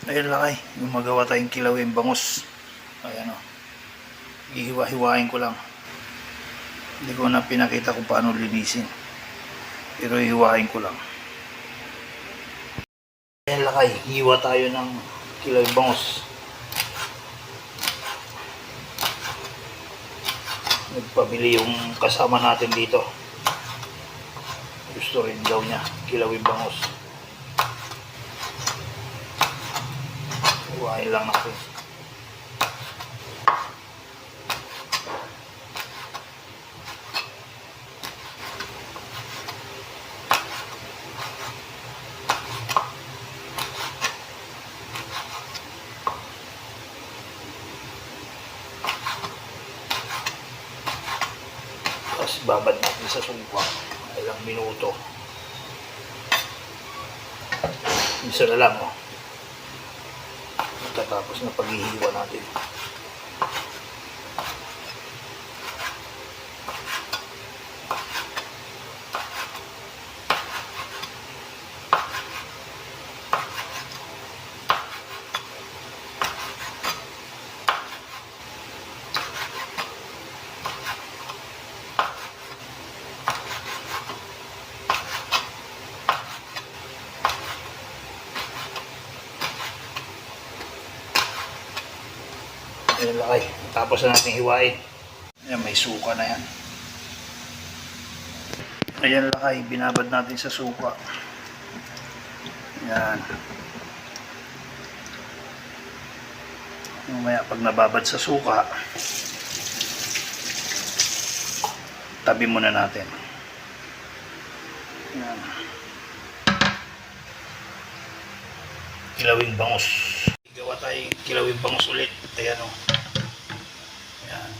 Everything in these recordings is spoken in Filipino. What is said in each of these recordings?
Ayan lakay, gumagawa tayong kilawin bangus. Ayan o. Ihiwa-hiwain ko lang. Hindi ko na pinakita kung paano linisin. Pero ihiwain ko lang. Ayan lakay, hiwa tayo ng kilawin bangus. Nagpabili yung kasama natin dito. Gusto rin daw niya kilawin bangus. Hiwain lang natin. Tapos babad natin sa suka. Ilang minuto. Isa na lang, oh. Tapos na paghihiwa natin. Ayan lakay, tapos na natin hiwain. Ayan, may suka na yan. Ayan lakay, binabad natin sa suka. Ayan. Mamaya pag nababad sa suka, tabi muna natin. Ayan. Kilawing bangus. Gawa tayo kilawing bangus ulit. Ayan o. Ayan.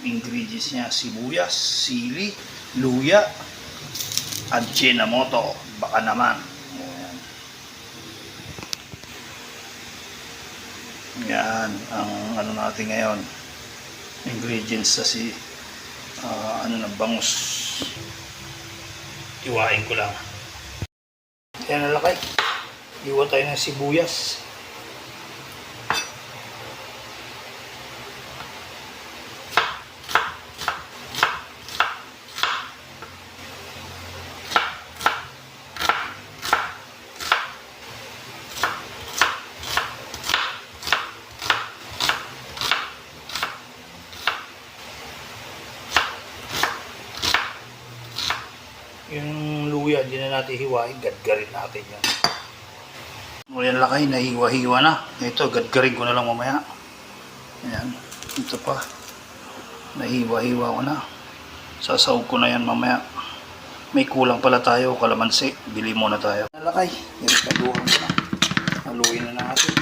Ingredients niya: sibuyas, sili, luya, at Ajinomoto. Baka naman. Ayan. Yan ang ano natin ngayon. Ingredients sa ng bangus. Iwain ko lang. Ayan na lakay. Iwa tayo ng sibuyas. Yung luya, hindi na natin hiwain, gadgarin natin yan. Ayan lakay, nahiwa-hiwa na. Ito, gadgarin ko na lang mamaya. Ayan, ito pa. Nahiwa-hiwa ko na. Sasaw ko na yan mamaya. May kulang pala tayo, kalamansi. Bili muna tayo. Ayan lakay, nilikaduhan ko na. Haluin na natin.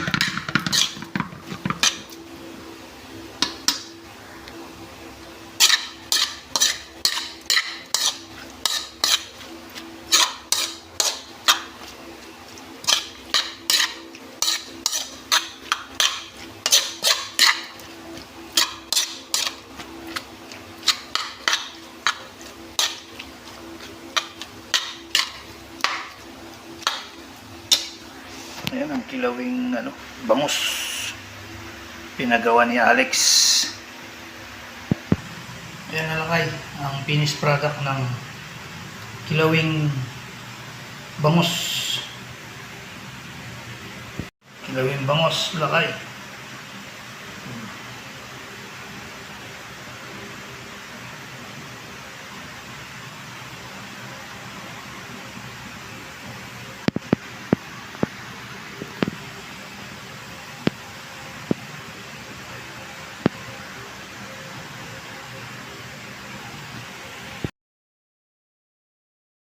Ayan ang kilawing bangus. Pinagawa ni Alex. Ayan na lakay, ang finished product ng kilawing bangus. Kilawing bangus lakay.